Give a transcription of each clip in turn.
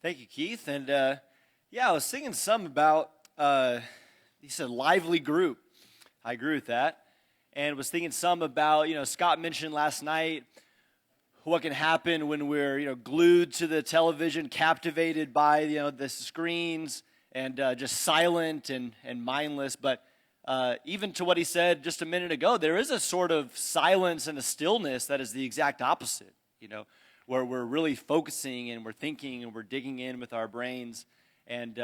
Thank you, Keith. And I was singing some about, he said lively group. I agree with that. And was thinking some about, Scott mentioned last night what can happen when we're, glued to the television, captivated by, the screens and just silent and mindless. But even to what he said just a minute ago, there is a sort of silence and a stillness that is the exact opposite, where we're really focusing and we're thinking and we're digging in with our brains. And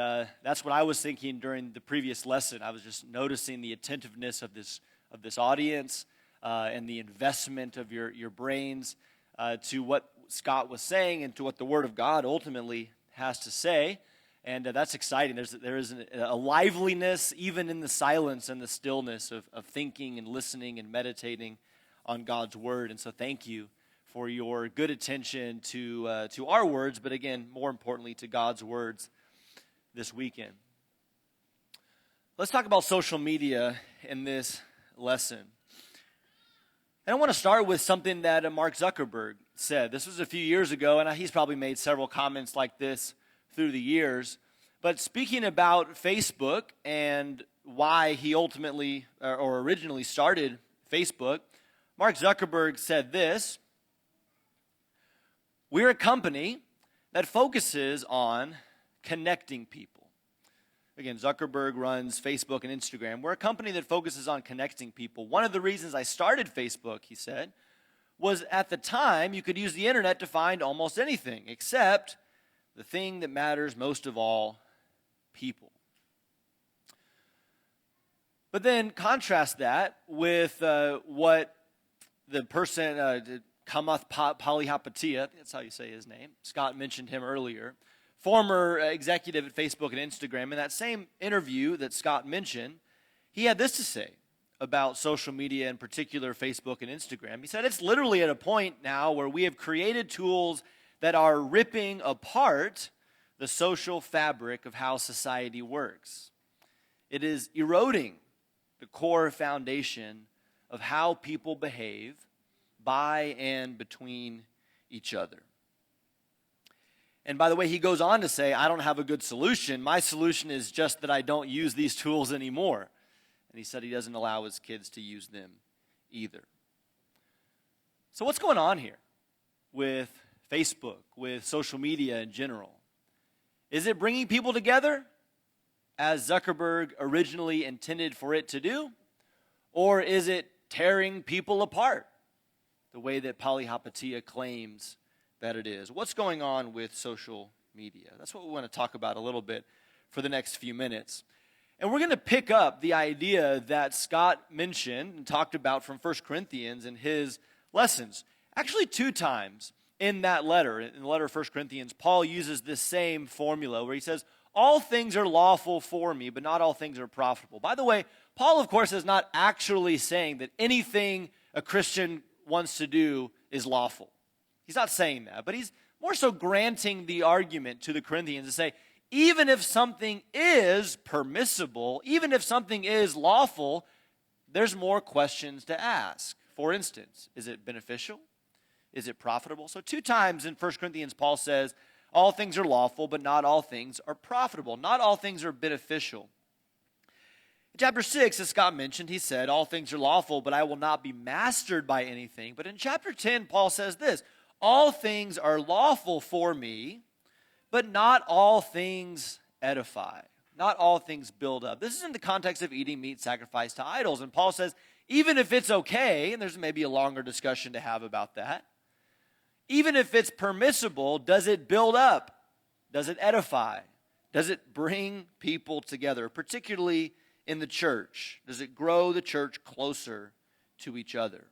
that's what I was thinking during the previous lesson. I was just noticing the attentiveness of this audience and the investment of your brains to what Scott was saying and to what the Word of God ultimately has to say. And that's exciting. There is a liveliness even in the silence and the stillness of thinking and listening and meditating on God's Word. And so thank you for your good attention to our words, but again, more importantly, to God's words this weekend. Let's talk about social media in this lesson. And I want to start with something that Mark Zuckerberg said. This was a few years ago, and he's probably made several comments like this through the years. But speaking about Facebook and why he ultimately or originally started Facebook, Mark Zuckerberg said this: "We're a company that focuses on connecting people." Again, Zuckerberg runs Facebook and Instagram. We're a company that focuses on connecting people. One of the reasons I started Facebook, he said, was at the time you could use the internet to find almost anything except the thing that matters most of all, people. But then contrast that with what the person, Kamath Palihapitiya, I think that's how you say his name. Scott mentioned him earlier. Former executive at Facebook and Instagram. In that same interview that Scott mentioned, he had this to say about social media, in particular Facebook and Instagram. He said, "It's literally at a point now where we have created tools that are ripping apart the social fabric of how society works. It is eroding the core foundation of how people behave by and between each other." And by the way, he goes on to say, "I don't have a good solution. My solution is just that I don't use these tools anymore." And he said he doesn't allow his kids to use them either. So what's going on here with Facebook, with social media in general? Is it bringing people together, as Zuckerberg originally intended for it to do? Or is it tearing people apart, the way that Palihapitiya claims that it is? What's going on with social media? That's what we want to talk about a little bit for the next few minutes. And we're going to pick up the idea that Scott mentioned and talked about from 1 Corinthians in his lessons. Actually, 2 times in that letter, in the letter of 1 Corinthians, Paul uses this same formula where he says, "All things are lawful for me, but not all things are profitable." By the way, Paul, of course, is not actually saying that anything a Christian wants to do is lawful. He's not saying that, but he's more so granting the argument to the Corinthians to say, even if something is permissible, even if something is lawful, there's more questions to ask. For instance, is it beneficial? Is it profitable? So 2 times in 1 Corinthians, Paul says, all things are lawful, but not all things are profitable. Not all things are beneficial. In chapter 6, as Scott mentioned, he said, all things are lawful, but I will not be mastered by anything. But in chapter 10, Paul says this: all things are lawful for me, but not all things edify. Not all things build up. This is in the context of eating meat sacrificed to idols. And Paul says, even if it's okay, and there's maybe a longer discussion to have about that, even if it's permissible, does it build up? Does it edify? Does it bring people together, particularly in the church? Does it grow the church closer to each other?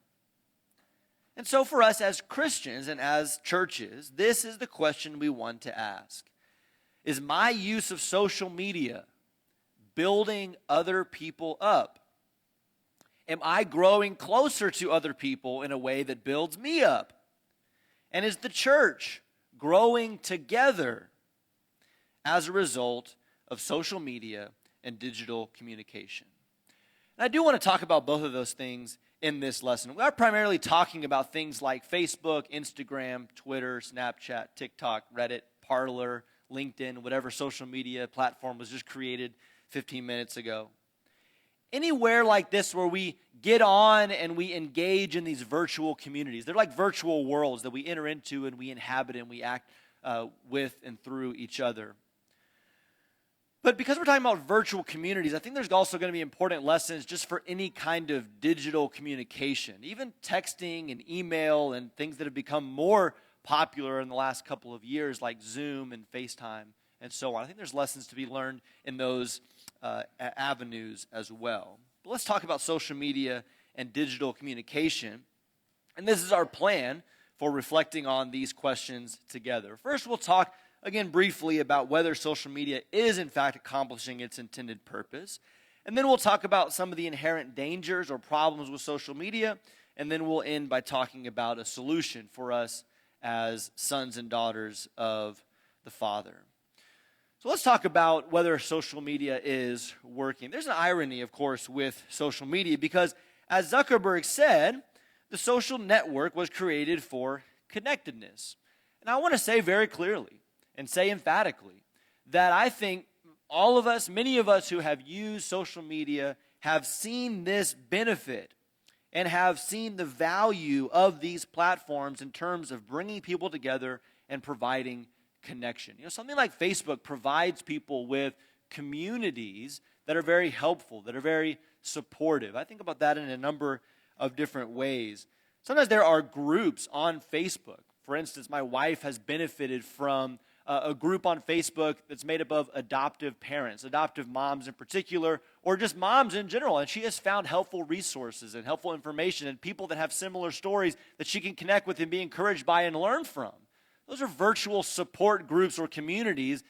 And so for us as Christians and as churches, this is the question we want to ask. Is my use of social media building other people up? Am I growing closer to other people in a way that builds me up? And is the church growing together as a result of social media and digital communication? And I do want to talk about both of those things in this lesson. We are primarily talking about things like Facebook, Instagram, Twitter, Snapchat, TikTok, Reddit, Parler, LinkedIn, whatever social media platform was just created 15 minutes ago. Anywhere like this where we get on and we engage in these virtual communities. They're like virtual worlds that we enter into and we inhabit and we act with and through each other. But because we're talking about virtual communities, I think there's also going to be important lessons just for any kind of digital communication, even texting and email and things that have become more popular in the last couple of years like Zoom and FaceTime and so on. I think there's lessons to be learned in those avenues as well. But let's talk about social media and digital communication. And this is our plan for reflecting on these questions together. First, we'll talk again briefly about whether social media is in fact accomplishing its intended purpose. And then we'll talk about some of the inherent dangers or problems with social media. And then we'll end by talking about a solution for us as sons and daughters of the Father. So let's talk about whether social media is working. There's an irony, of course, with social media because, as Zuckerberg said, the social network was created for connectedness. And I want to say very clearly and say emphatically that I think all of us, many of us who have used social media have seen this benefit and have seen the value of these platforms in terms of bringing people together and providing connection. You know, something like Facebook provides people with communities that are very helpful, that are very supportive. I think about that in a number of different ways. Sometimes there are groups on Facebook. For instance, my wife has benefited from a group on Facebook that's made up of adoptive parents, adoptive moms in particular, or just moms in general. And she has found helpful resources and helpful information and people that have similar stories that she can connect with and be encouraged by and learn from. Those are virtual support groups or communities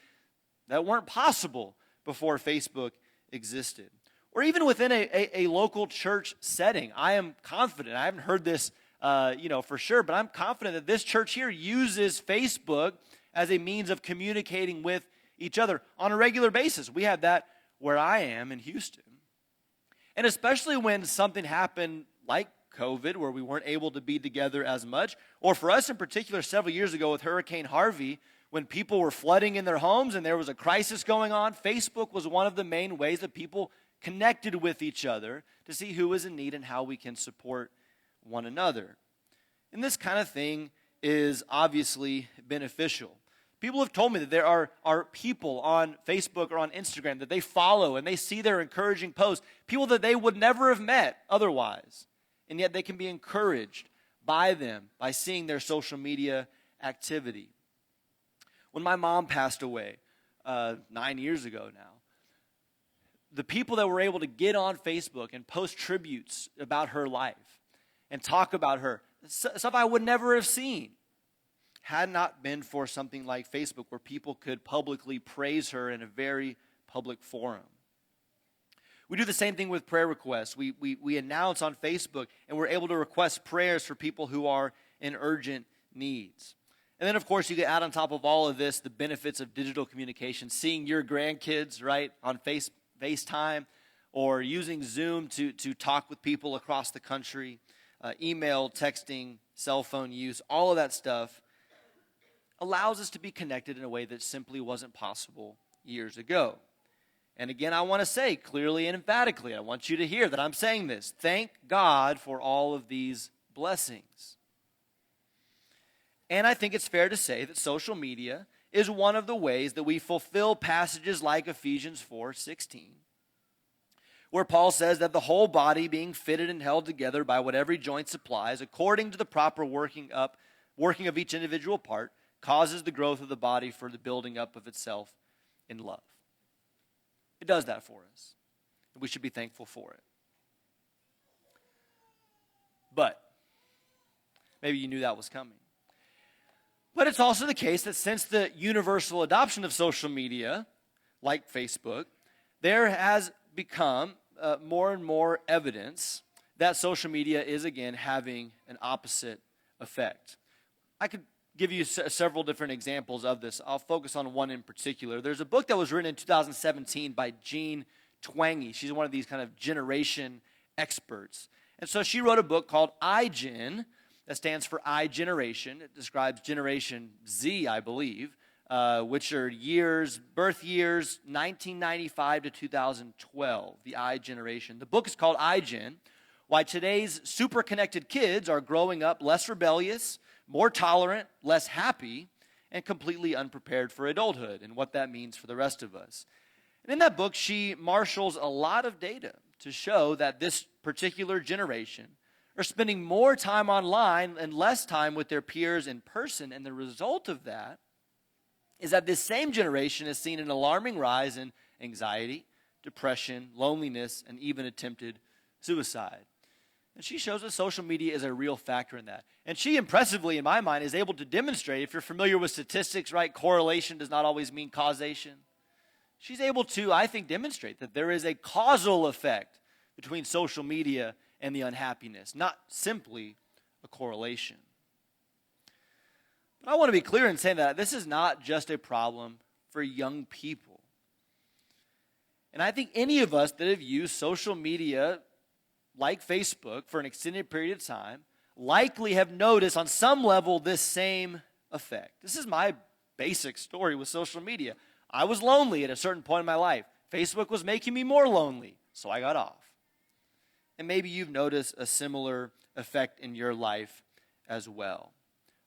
that weren't possible before Facebook existed. Or even within a local church setting. I am confident, I haven't heard this for sure, but I'm confident that this church here uses Facebook as a means of communicating with each other on a regular basis. We have that where I am in Houston. And especially when something happened like COVID, where we weren't able to be together as much, or for us in particular several years ago with Hurricane Harvey, when people were flooding in their homes and there was a crisis going on, Facebook was one of the main ways that people connected with each other to see who was in need and how we can support one another. And this kind of thing is obviously beneficial. People have told me that there are people on Facebook or on Instagram that they follow and they see their encouraging posts, people that they would never have met otherwise, and yet they can be encouraged by them by seeing their social media activity. When my mom passed away 9 years ago now, the people that were able to get on Facebook and post tributes about her life and talk about her, stuff I would never have seen, had not been for something like Facebook where people could publicly praise her in a very public forum. We do the same thing with prayer requests. We announce on Facebook and we're able to request prayers for people who are in urgent needs. And then, of course, you can add on top of all of this the benefits of digital communication, seeing your grandkids, right, on FaceTime, or using Zoom to talk with people across the country, email, texting, cell phone use, all of that stuff allows us to be connected in a way that simply wasn't possible years ago. And again, I want to say clearly and emphatically, I want you to hear that I'm saying this. Thank God for all of these blessings. And I think it's fair to say that social media is one of the ways that we fulfill passages like Ephesians 4:16, where Paul says that the whole body being fitted and held together by what every joint supplies, according to the proper working of each individual part, causes the growth of the body for the building up of itself in love. It does that for us, and we should be thankful for it. But maybe you knew that was coming. But it's also the case that since the universal adoption of social media, like Facebook, there has become more and more evidence that social media is, again, having an opposite effect. I could give you several different examples of this. I'll focus on one in particular. There's a book that was written in 2017 by Jean Twenge. She's one of these kind of generation experts. And so she wrote a book called iGen, that stands for iGeneration. It describes Generation Z, I believe, which are birth years 1995 to 2012, the I generation. The book is called iGen, Why Today's Super Connected Kids Are Growing Up Less Rebellious, More Tolerant, Less Happy, and Completely Unprepared for Adulthood, and what that means for the rest of us. And in that book, she marshals a lot of data to show that this particular generation are spending more time online and less time with their peers in person, and the result of that is that this same generation has seen an alarming rise in anxiety, depression, loneliness, and even attempted suicide. And she shows that social media is a real factor in that. And she impressively, in my mind, is able to demonstrate, if you're familiar with statistics, right, correlation does not always mean causation. She's able to, I think, demonstrate that there is a causal effect between social media and the unhappiness, not simply a correlation. But I want to be clear in saying that this is not just a problem for young people. And I think any of us that have used social media like Facebook for an extended period of time likely have noticed on some level this same effect. This is my basic story with social media. I was lonely at a certain point in my life. Facebook was making me more lonely, so I got off. And maybe you've noticed a similar effect in your life as well.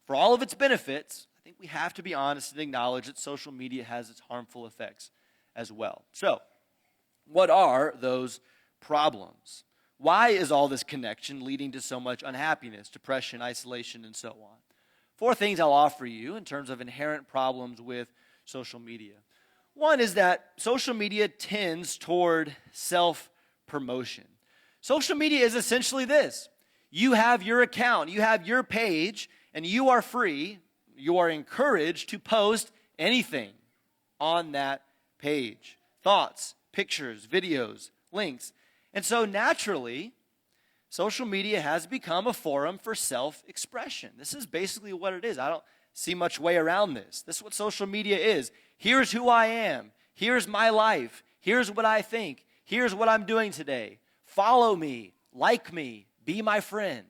For all of its benefits, I think we have to be honest and acknowledge that social media has its harmful effects as well. So, what are those problems? Why is all this connection leading to so much unhappiness, depression, isolation, and so on? 4 things I'll offer you in terms of inherent problems with social media. One is that social media tends toward self-promotion. Social media is essentially this. You have your account, you have your page, and you are free, you are encouraged to post anything on that page. Thoughts, pictures, videos, links. And so naturally, social media has become a forum for self-expression. This is basically what it is. I don't see much way around this. This is what social media is. Here's who I am. Here's my life. Here's what I think. Here's what I'm doing today. Follow me, like me, be my friend.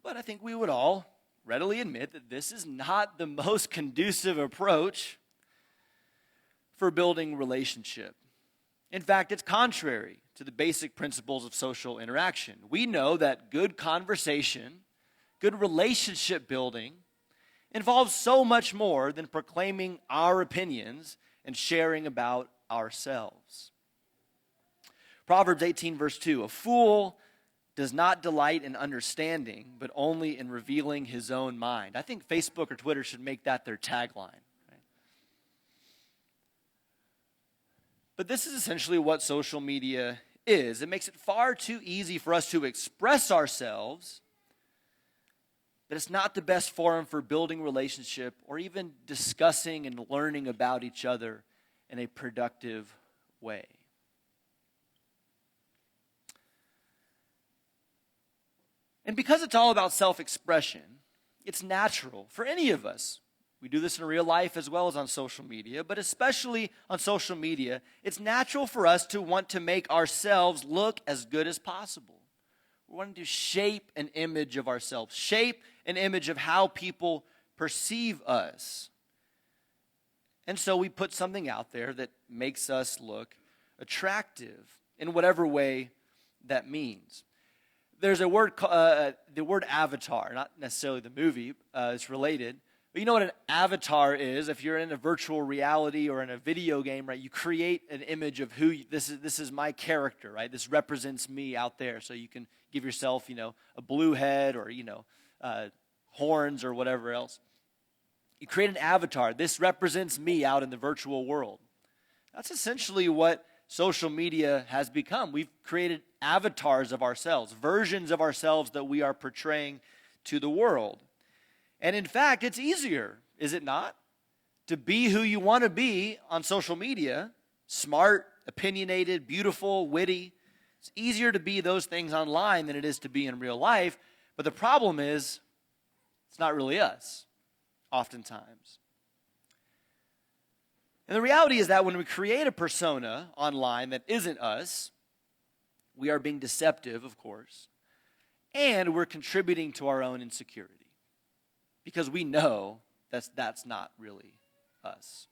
But I think we would all readily admit that this is not the most conducive approach for building relationship. In fact, it's contrary to the basic principles of social interaction. We know that good conversation, good relationship building, involves so much more than proclaiming our opinions and sharing about ourselves. Proverbs 18, verse 2, a fool does not delight in understanding, but only in revealing his own mind. I think Facebook or Twitter should make that their tagline. Right? But this is essentially what social media is. It makes it far too easy for us to express ourselves, but it's not the best forum for building relationship or even discussing and learning about each other in a productive way. And because it's all about self-expression, it's natural for any of us. We do this in real life as well as on social media, but especially on social media, it's natural for us to want to make ourselves look as good as possible. We're wanting to shape an image of ourselves, shape an image of how people perceive us. And so we put something out there that makes us look attractive in whatever way that means. There's a word, the word avatar, not necessarily the movie, it's related. But you know what an avatar is? If you're in a virtual reality or in a video game, right, you create an image of who, this is my character, right? This represents me out there. So you can give yourself, a blue head or, horns or whatever else. You create an avatar. This represents me out in the virtual world. That's essentially what social media has become. We've created avatars of ourselves, versions of ourselves that we are portraying to the world. And in fact, it's easier, is it not, to be who you want to be on social media, smart, opinionated, beautiful, witty. It's easier to be those things online than it is to be in real life. But the problem is, it's not really us, oftentimes. And the reality is that when we create a persona online that isn't us, we are being deceptive, of course, and we're contributing to our own insecurity. because we know that's not really us.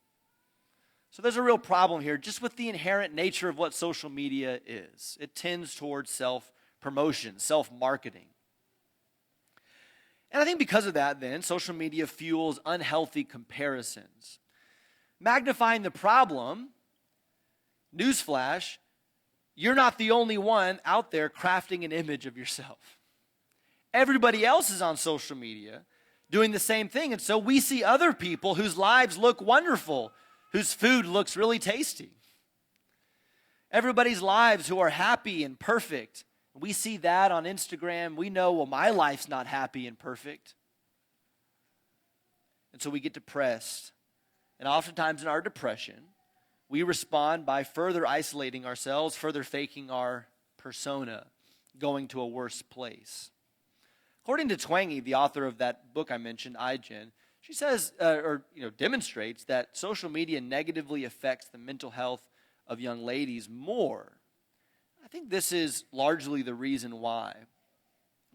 So there's a real problem here just with the inherent nature of what social media is. It tends towards self-promotion, self-marketing. And I think because of that, then, social media fuels unhealthy comparisons. Magnifying the problem, newsflash, you're not the only one out there crafting an image of yourself. Everybody else is on social media doing the same thing. And so we see other people whose lives look wonderful, whose food looks really tasty. Everybody's lives who are happy and perfect. We see that on Instagram. We know, well, my life's not happy and perfect. And so we get depressed. And oftentimes in our depression, we respond by further isolating ourselves, further faking our persona, going to a worse place. According to Twangy, the author of that book I mentioned, iGen, she says, demonstrates that social media negatively affects the mental health of young ladies more. I think this is largely the reason why.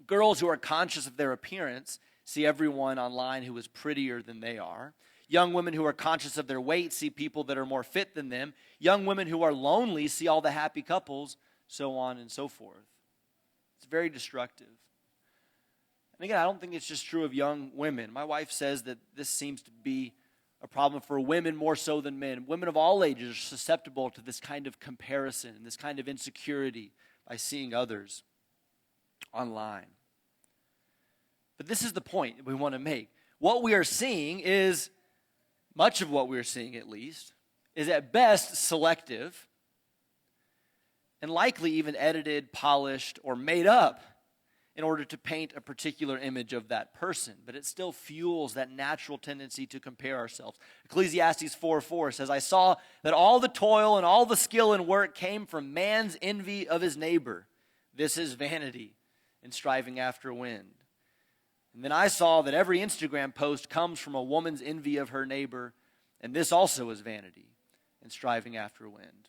Girls who are conscious of their appearance see everyone online who is prettier than they are. Young women who are conscious of their weight see people that are more fit than them. Young women who are lonely see all the happy couples, so on and so forth. It's very destructive. And again, I don't think it's just true of young women. My wife says that this seems to be a problem for women more so than men. Women of all ages are susceptible to this kind of comparison and this kind of insecurity by seeing others online. But this is the point we want to make. What we are seeing is, much of what we are seeing at least, is at best selective and likely even edited, polished, or made up in order to paint a particular image of that person. But it still fuels that natural tendency to compare ourselves. Ecclesiastes 4:4 says, I saw that all the toil and all the skill and work came from man's envy of his neighbor. This is vanity and striving after wind. And then I saw that every Instagram post comes from a woman's envy of her neighbor, and this also is vanity and striving after wind.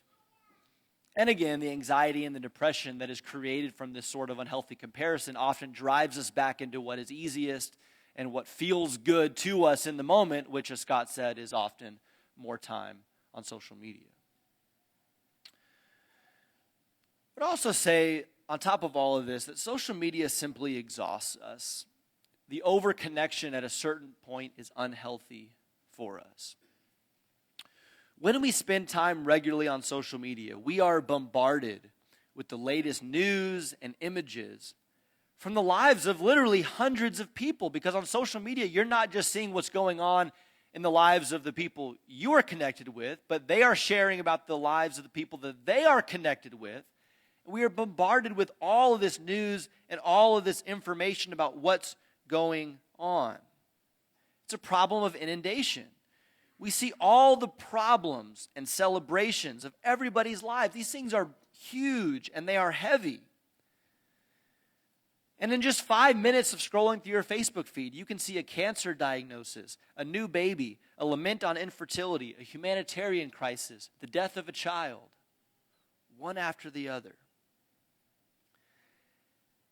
And again, the anxiety and the depression that is created from this sort of unhealthy comparison often drives us back into what is easiest and what feels good to us in the moment, which, as Scott said, is often more time on social media. But also say, on top of all of this, that social media simply exhausts us. The overconnection at a certain point is unhealthy for us. When we spend time regularly on social media, we are bombarded with the latest news and images from the lives of literally hundreds of people. Because on social media, you're not just seeing what's going on in the lives of the people you are connected with, but they are sharing about the lives of the people that they are connected with. We are bombarded with all of this news and all of this information about what's going on. It's a problem of inundation. We see all the problems and celebrations of everybody's life. These things are huge and they are heavy. And in just 5 minutes of scrolling through your Facebook feed, you can see a cancer diagnosis, a new baby, a lament on infertility, a humanitarian crisis, the death of a child, one after the other.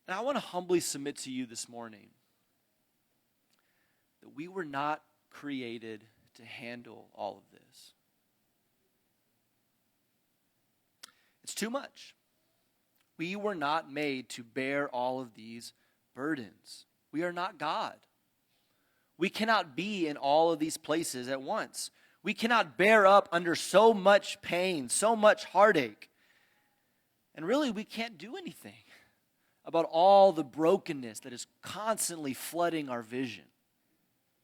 And I want to humbly submit to you this morning that we were not created to handle all of this. It's too much. We were not made to bear all of these burdens. We are not God. We cannot be in all of these places at once. We cannot bear up under so much pain, so much heartache. And really, we can't do anything about all the brokenness that is constantly flooding our vision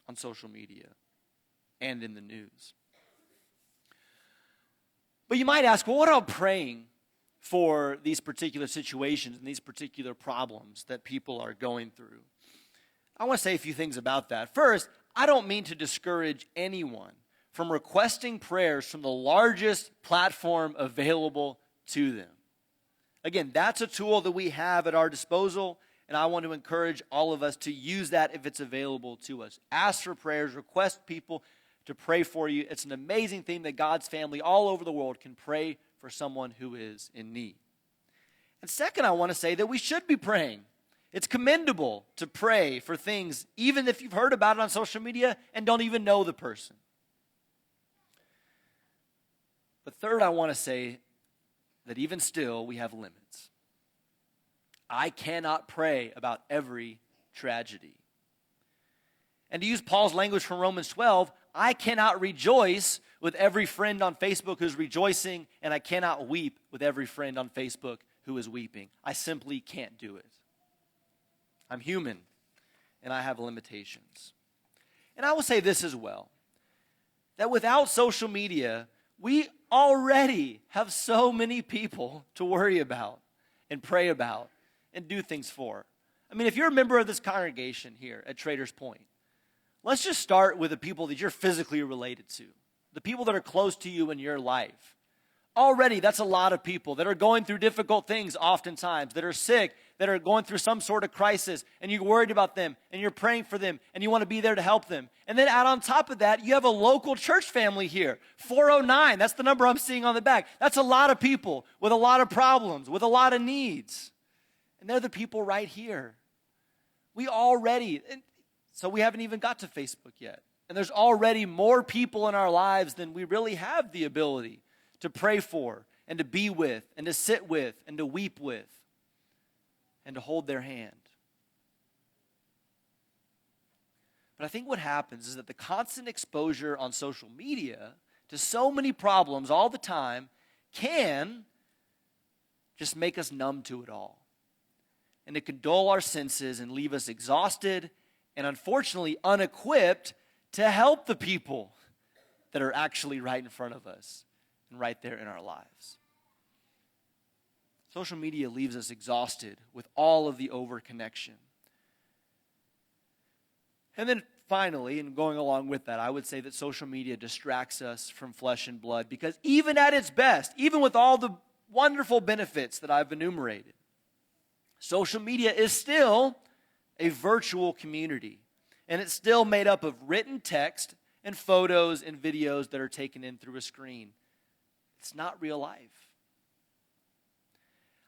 on social media and in the news. But you might ask, well, what about praying for these particular situations and these particular problems that people are going through? I want to say a few things about that. First, I don't mean to discourage anyone from requesting prayers from the largest platform available to them. Again, that's a tool that we have at our disposal, and I want to encourage all of us to use that if it's available to us. Ask for prayers, request people to pray for you. It's an amazing thing that God's family all over the world can pray for someone who is in need. And second, I want to say that we should be praying. It's commendable to pray for things, even if you've heard about it on social media and don't even know the person. But third, I want to say that even still, we have limits. I cannot pray about every tragedy. And to use Paul's language from Romans 12, I cannot rejoice with every friend on Facebook who's rejoicing, and I cannot weep with every friend on Facebook who is weeping. I simply can't do it. I'm human, and I have limitations. And I will say this as well, that without social media, we already have so many people to worry about and pray about and do things for. I mean, if you're a member of this congregation here at Traders Point, let's just start with the people that you're physically related to, the people that are close to you in your life. Already, that's a lot of people that are going through difficult things oftentimes, that are sick, that are going through some sort of crisis, and you're worried about them, and you're praying for them, and you want to be there to help them. And then add on top of that, you have a local church family here, 409. That's the number I'm seeing on the back. That's a lot of people with a lot of problems, with a lot of needs. And they're the people right here. So we haven't even got to Facebook yet. And there's already more people in our lives than we really have the ability to pray for, and to be with, and to sit with, and to weep with, and to hold their hand. But I think what happens is that the constant exposure on social media to so many problems all the time can just make us numb to it all. And it can dull our senses and leave us exhausted and unfortunately unequipped to help the people that are actually right in front of us and right there in our lives. Social media leaves us exhausted with all of the overconnection. And then finally, and going along with that, I would say that social media distracts us from flesh and blood, because even at its best, even with all the wonderful benefits that I've enumerated, social media is still a virtual community, and it's still made up of written text and photos and videos that are taken in through a screen. It's not real life.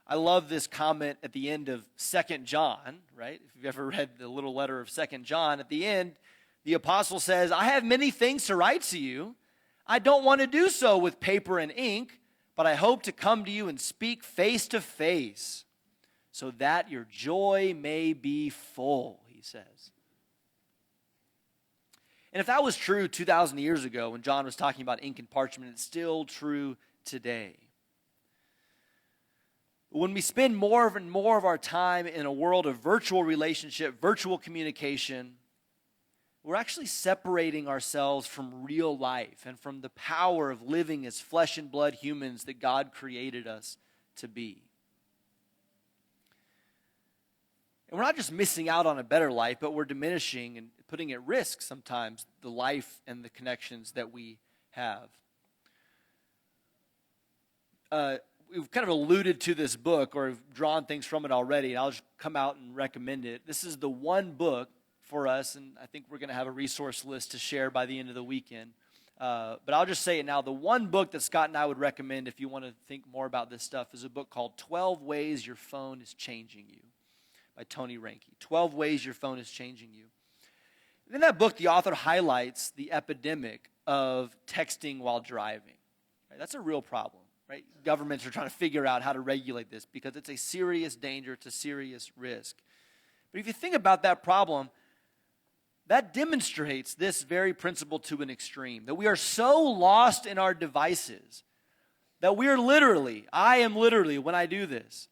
I love this comment at the end of 2 John, right? If you've ever read the little letter of 2 John, at the end, the apostle says, I have many things to write to you. I don't want to do so with paper and ink, but I hope to come to you and speak face to face, so that your joy may be full, he says. And if that was true 2,000 years ago when John was talking about ink and parchment, it's still true today. When we spend more and more of our time in a world of virtual relationship, virtual communication, we're actually separating ourselves from real life and from the power of living as flesh and blood humans that God created us to be. And we're not just missing out on a better life, but we're diminishing and putting at risk sometimes the life and the connections that we have. We've kind of alluded to this book, or have drawn things from it already, and I'll just come out and recommend it. This is the one book for us, and I think we're going to have a resource list to share by the end of the weekend. But I'll just say it now. The one book that Scott and I would recommend if you want to think more about this stuff is a book called 12 Ways Your Phone is Changing You by Tony Reinke. 12 Ways Your Phone is Changing You. And in that book, the author highlights the epidemic of texting while driving. Right? That's a real problem. Right? Governments are trying to figure out how to regulate this because it's a serious danger, it's a serious risk. But if you think about that problem, that demonstrates this very principle to an extreme, that we are so lost in our devices that I am literally, when I do this,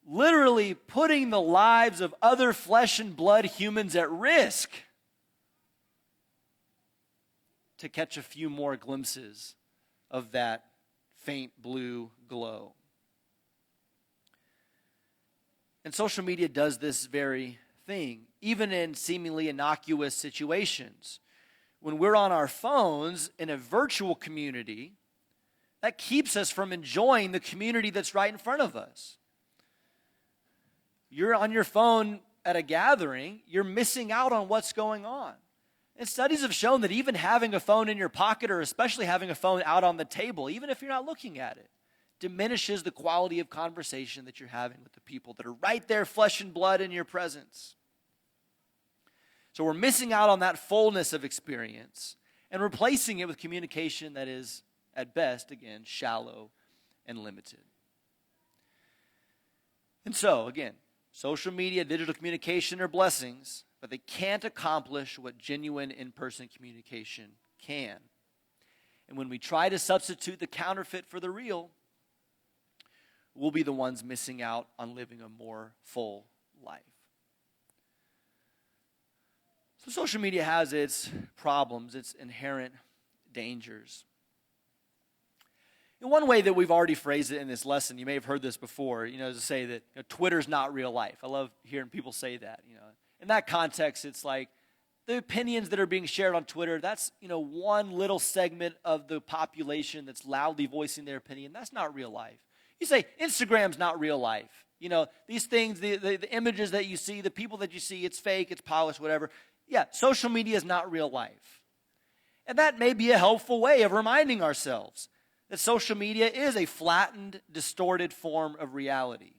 literally putting the lives of other flesh and blood humans at risk to catch a few more glimpses of that faint blue glow. And social media does this very thing, even in seemingly innocuous situations. When we're on our phones in a virtual community, that keeps us from enjoying the community that's right in front of us. You're on your phone at a gathering, you're missing out on what's going on. And studies have shown that even having a phone in your pocket, or especially having a phone out on the table, even if you're not looking at it, diminishes the quality of conversation that you're having with the people that are right there, flesh and blood in your presence. So we're missing out on that fullness of experience and replacing it with communication that is, at best, again, shallow and limited. And so, again, social media, digital communication are blessings, but they can't accomplish what genuine in-person communication can. And when we try to substitute the counterfeit for the real, we'll be the ones missing out on living a more full life. So social media has its problems, its inherent dangers. In one way that we've already phrased it in this lesson, you may have heard this before, to say that Twitter's not real life. I love hearing people say that. In that context, it's like the opinions that are being shared on Twitter, that's, one little segment of the population that's loudly voicing their opinion. That's not real life. You say Instagram's not real life. These things, the images that you see, the people that you see, it's fake, it's polished, whatever. Yeah, social media is not real life. And that may be a helpful way of reminding ourselves that social media is a flattened, distorted form of reality.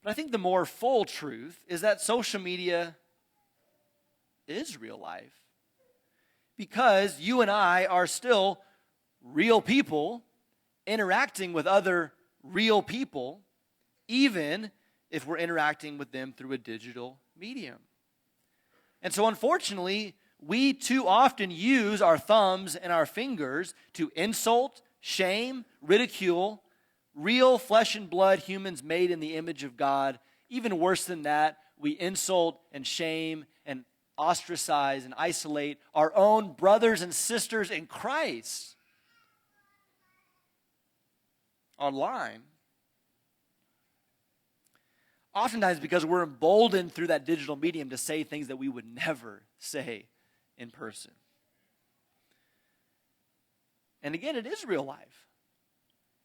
But I think the more full truth is that social media is real life. Because you and I are still real people interacting with other real people, even if we're interacting with them through a digital medium. And so unfortunately, we too often use our thumbs and our fingers to insult, shame, ridicule real flesh and blood humans made in the image of God. Even worse than that, we insult and shame and ostracize and isolate our own brothers and sisters in Christ online. Oftentimes because we're emboldened through that digital medium to say things that we would never say in person. And again, it is real life.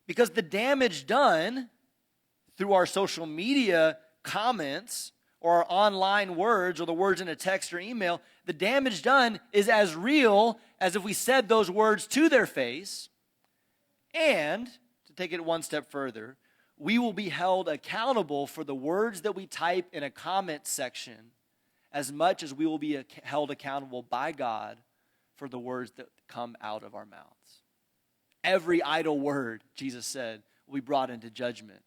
Because the damage done through our social media comments or our online words or the words in a text or email, the damage done is as real as if we said those words to their face. And, to take it one step further, we will be held accountable for the words that we type in a comment section as much as we will be held accountable by God for the words that come out of our mouths. Every idle word, Jesus said, will be brought into judgment.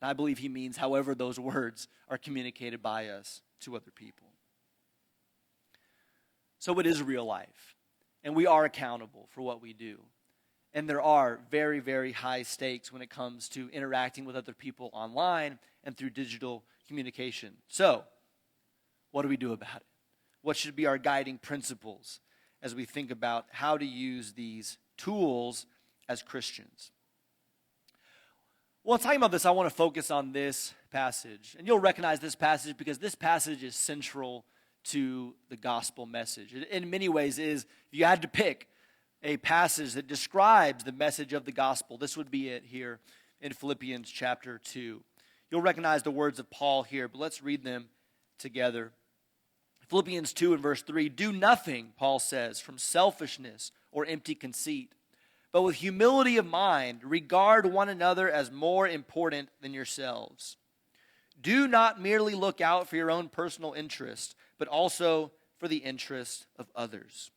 And I believe he means however those words are communicated by us to other people. So it is real life, and we are accountable for what we do. And there are very, very high stakes when it comes to interacting with other people online and through digital communication. So, what do we do about it? What should be our guiding principles as we think about how to use these tools as Christians? Well, talking about this, I want to focus on this passage. And you'll recognize this passage because this passage is central to the gospel message. It, in many ways, is, if you had to pick a passage that describes the message of the gospel, this would be it here in Philippians chapter 2. You'll recognize the words of Paul here, but let's read them together. Philippians 2 and verse 3, "Do nothing," Paul says, "from selfishness or empty conceit, but with humility of mind, regard one another as more important than yourselves. Do not merely look out for your own personal interest, but also for the interest of others.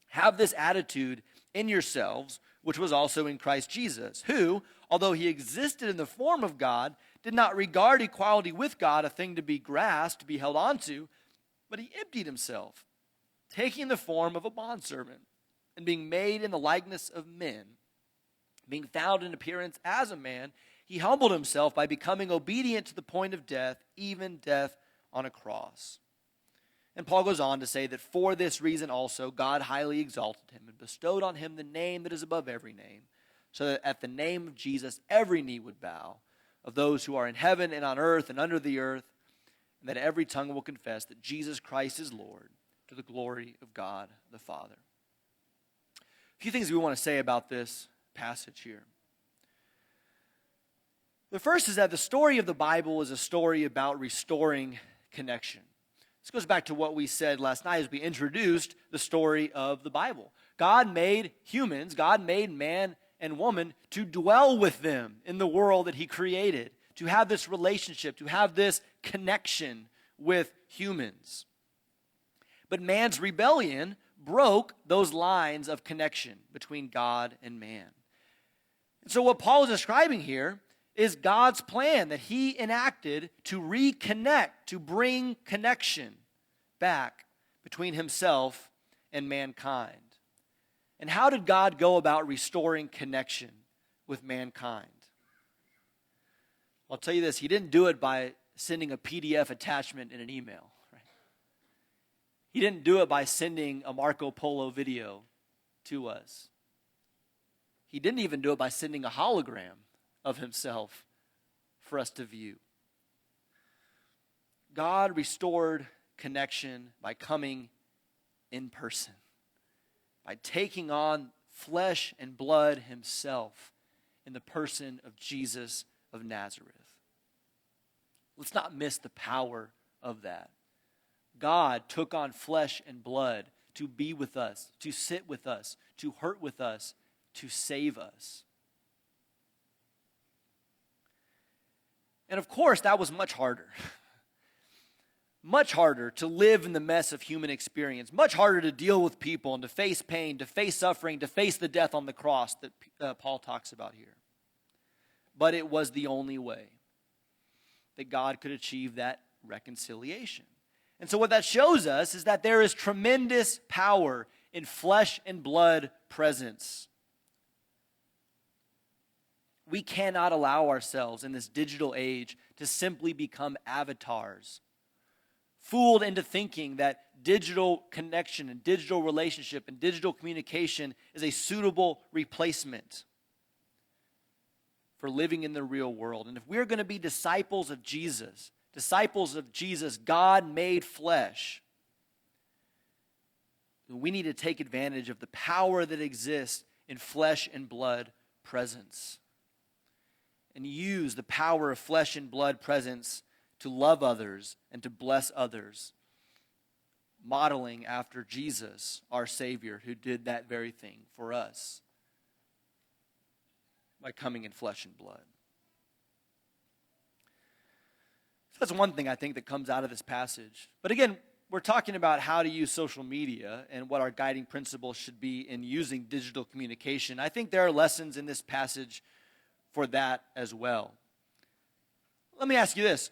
Have this attitude in yourselves, which was also in Christ Jesus, who, although he existed in the form of God, did not regard equality with God a thing to be grasped, to be held onto, but he emptied himself, taking the form of a bondservant, and being made in the likeness of men. Being found in appearance as a man, he humbled himself by becoming obedient to the point of death, even death on a cross." And Paul goes on to say that for this reason also God highly exalted him and bestowed on him the name that is above every name, so that at the name of Jesus every knee would bow, of those who are in heaven and on earth and under the earth, and that every tongue will confess that Jesus Christ is Lord, to the glory of God the Father. A few things we want to say about this passage here. The first is that the story of the Bible is a story about restoring connection. This goes back to what we said last night as we introduced the story of the Bible. God made humans, God made man and woman to dwell with them in the world that he created, to have this relationship, to have this connection with humans. But man's rebellion broke those lines of connection between God and man. And so what Paul is describing here is God's plan that he enacted to reconnect, to bring connection back between himself and mankind. And how did God go about restoring connection with mankind? I'll tell you this, he didn't do it by sending a PDF attachment in an email. Right? He didn't do it by sending a Marco Polo video to us. He didn't even do it by sending a hologram of himself for us to view. God restored connection by coming in person, by taking on flesh and blood himself in the person of Jesus of Nazareth. Let's not miss the power of that. God took on flesh and blood to be with us, to sit with us, to hurt with us, to save us. And of course, that was much harder. Much harder to live in the mess of human experience. Much harder to deal with people and to face pain, to face suffering, to face the death on the cross that Paul talks about here. But it was the only way that God could achieve that reconciliation. And so what that shows us is that there is tremendous power in flesh and blood presence. We cannot allow ourselves in this digital age to simply become avatars, fooled into thinking that digital connection and digital relationship and digital communication is a suitable replacement for living in the real world. And if we're going to be disciples of Jesus, God made flesh, we need to take advantage of the power that exists in flesh and blood presence, and use the power of flesh and blood presence to love others and to bless others, modeling after Jesus, our Savior, who did that very thing for us by coming in flesh and blood. So that's one thing I think that comes out of this passage. But again, we're talking about how to use social media and what our guiding principles should be in using digital communication. I think there are lessons in this passage for that as well. Let me ask you this.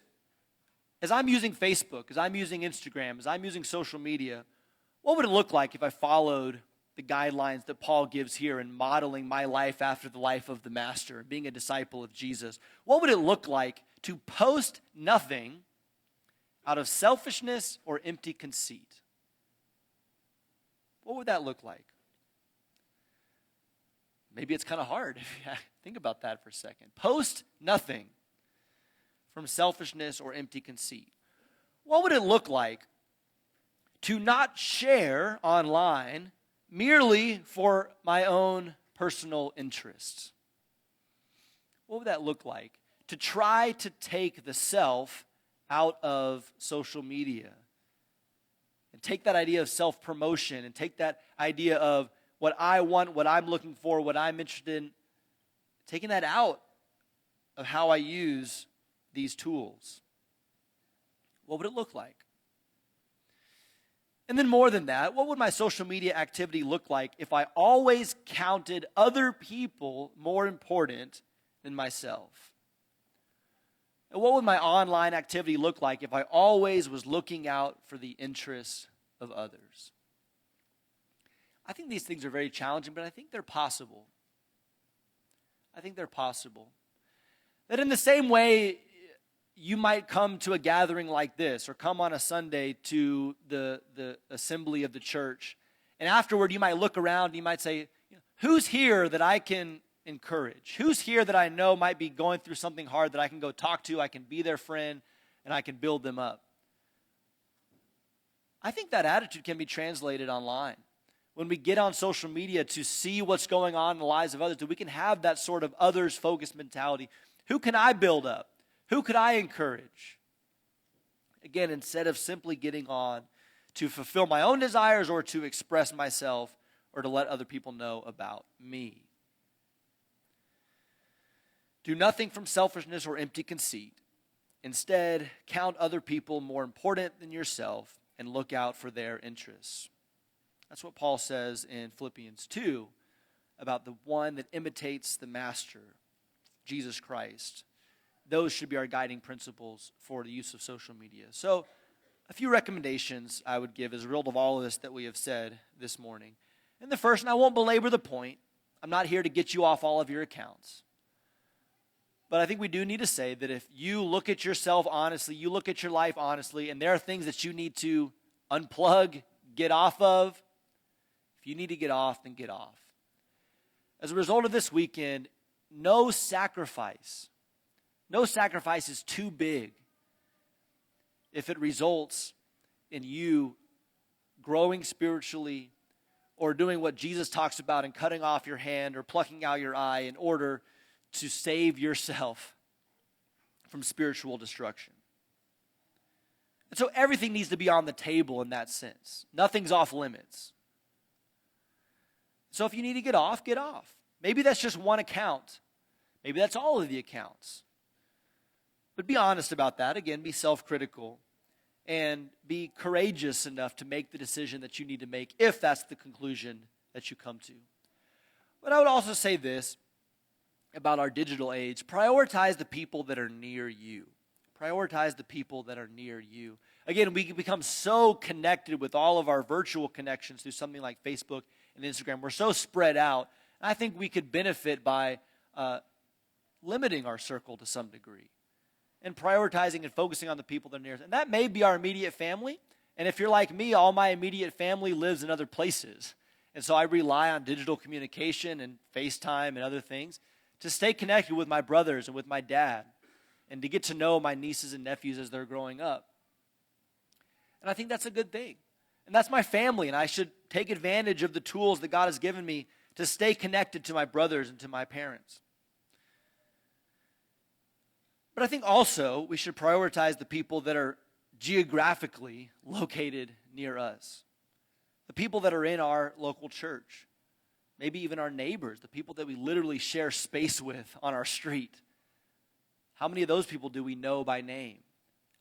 As I'm using Facebook, as I'm using Instagram, as I'm using social media, what would it look like if I followed the guidelines that Paul gives here in modeling my life after the life of the Master, being a disciple of Jesus? What would it look like to post nothing out of selfishness or empty conceit? What would that look like? Maybe it's kind of hard. Think about that for a second. Post nothing from selfishness or empty conceit. What would it look like to not share online merely for my own personal interests? What would that look like? To try to take the self out of social media and take that idea of self-promotion and take that idea of what I want, what I'm looking for, what I'm interested in, taking that out of how I use these tools. What would it look like? And then more than that, what would my social media activity look like if I always counted other people more important than myself? And what would my online activity look like if I always was looking out for the interests of others? I think these things are very challenging, but I think they're possible. I think they're possible. That in the same way, you might come to a gathering like this or come on a Sunday to the assembly of the church, and afterward you might look around and you might say, who's here that I can encourage? Who's here that I know might be going through something hard that I can go talk to, I can be their friend, and I can build them up? I think that attitude can be translated online. When we get on social media to see what's going on in the lives of others, that we can have that sort of others-focused mentality. Who can I build up? Who could I encourage? Again, instead of simply getting on to fulfill my own desires or to express myself or to let other people know about me. Do nothing from selfishness or empty conceit. Instead, count other people more important than yourself and look out for their interests. That's what Paul says in Philippians 2 about the one that imitates the master, Jesus Christ. Those should be our guiding principles for the use of social media. So, a few recommendations I would give as a result of all of this that we have said this morning. And the first, and I won't belabor the point, I'm not here to get you off all of your accounts. But I think we do need to say that if you look at yourself honestly, you look at your life honestly, and there are things that you need to unplug, get off of, if you need to get off, then get off. As a result of this weekend, no sacrifice is too big if it results in you growing spiritually or doing what Jesus talks about and cutting off your hand or plucking out your eye in order to save yourself from spiritual destruction. And so everything needs to be on the table in that sense. Nothing's off limits. So if you need to get off, get off. Maybe that's just one account. Maybe that's all of the accounts. But be honest about that. Again, be self-critical and be courageous enough to make the decision that you need to make if that's the conclusion that you come to. But I would also say this about our digital age. Prioritize the people that are near you. Prioritize the people that are near you. Again, we can become so connected with all of our virtual connections through something like Facebook and Instagram. We're so spread out. And I think we could benefit by limiting our circle to some degree and prioritizing and focusing on the people that are near us. And that may be our immediate family. And if you're like me, all my immediate family lives in other places. And so I rely on digital communication and FaceTime and other things to stay connected with my brothers and with my dad and to get to know my nieces and nephews as they're growing up. And I think that's a good thing. And that's my family, and I should take advantage of the tools that God has given me to stay connected to my brothers and to my parents. But I think also we should prioritize the people that are geographically located near us. The people that are in our local church. Maybe even our neighbors, the people that we literally share space with on our street. How many of those people do we know by name?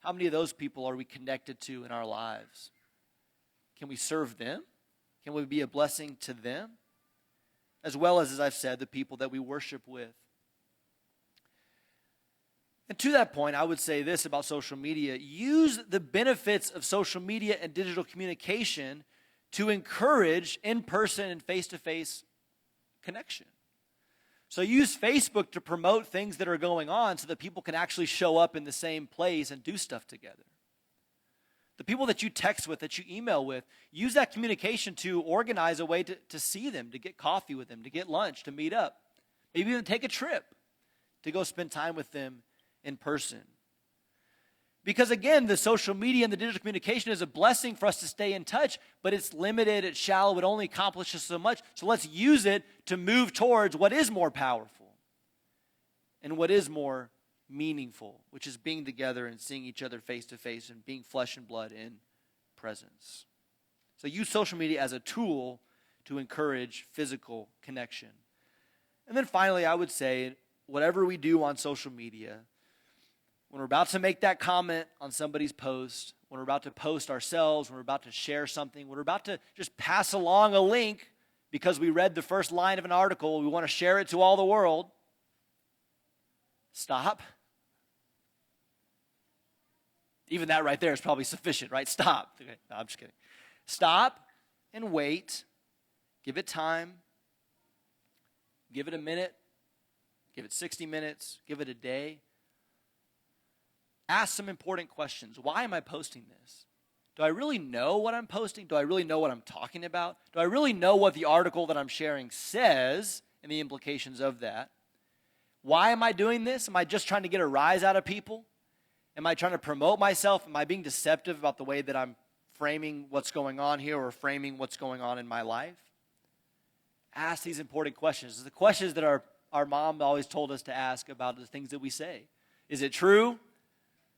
How many of those people are we connected to in our lives? Can we serve them? Can we be a blessing to them? As well as I've said, the people that we worship with. And to that point, I would say this about social media. Use the benefits of social media and digital communication to encourage in-person and face-to-face connection. So use Facebook to promote things that are going on so that people can actually show up in the same place and do stuff together. The people that you text with, that you email with, use that communication to organize a way to see them, to get coffee with them, to get lunch, to meet up. Maybe even take a trip to go spend time with them in person. Because again, the social media and the digital communication is a blessing for us to stay in touch, but it's limited, it's shallow, it only accomplishes so much. So let's use it to move towards what is more powerful and what is more meaningful, which is being together and seeing each other face to face and being flesh and blood in presence. So use social media as a tool to encourage physical connection. And then finally, I would say, whatever we do on social media, when we're about to make that comment on somebody's post, when we're about to post ourselves, when we're about to share something, when we're about to just pass along a link because we read the first line of an article, we want to share it to all the world, stop. Even that right there is probably sufficient, right? Stop. Okay, no, I'm just kidding. Stop and wait. Give it time. Give it a minute. Give it 60 minutes. Give it a day. Ask some important questions. Why am I posting this? Do I really know what I'm posting? Do I really know what I'm talking about? Do I really know what the article that I'm sharing says and the implications of that? Why am I doing this? Am I just trying to get a rise out of people? Am I trying to promote myself? Am I being deceptive about the way that I'm framing what's going on here or framing what's going on in my life? Ask these important questions. The questions that our mom always told us to ask about the things that we say. Is it true?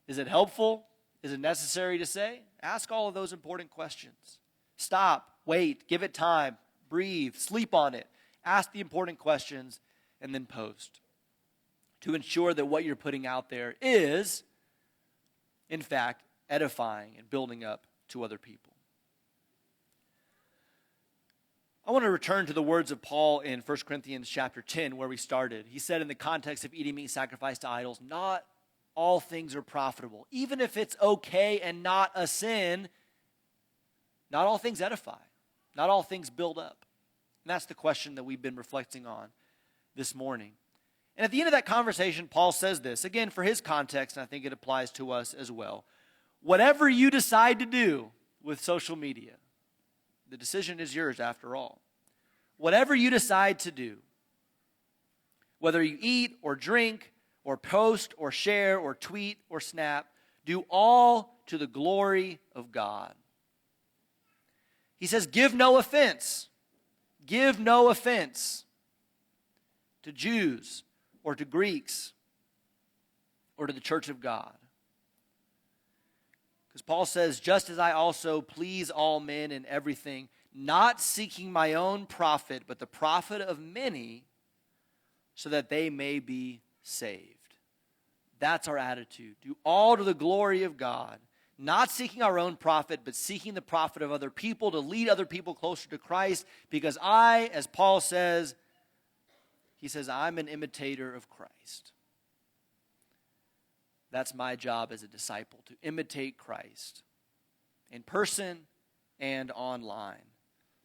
Is it helpful? Is it necessary to say? Ask all of those important questions. Stop, wait, give it time, breathe, sleep on it. Ask the important questions, and then post. to ensure that what you're putting out there is, in fact, edifying and building up to other people. I want to return to the words of Paul in 1 Corinthians chapter 10, where we started. He said in the context of eating meat sacrificed to idols, not all things are profitable. Even if it's okay and not a sin, not all things edify. Not all things build up. And that's the question that we've been reflecting on this morning. And at the end of that conversation, Paul says this, again, for his context, and I think it applies to us as well. Whatever you decide to do with social media, the decision is yours after all. Whatever you decide to do, whether you eat or drink or post or share or tweet or snap, do all to the glory of God. He says, give no offense. Give no offense to Jews or to Greeks or to the church of God. Because Paul says, just as I also please all men in everything, not seeking my own profit, but the profit of many, so that they may be saved. That's our attitude. Do all to the glory of God, not seeking our own profit, but seeking the profit of other people, to lead other people closer to Christ, because I, as Paul says, he says, I'm an imitator of Christ. That's my job as a disciple, to imitate Christ in person and online,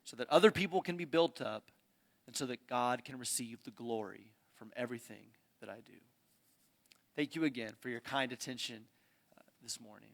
so that other people can be built up and so that God can receive the glory from everything that I do. Thank you again for your kind attention this morning.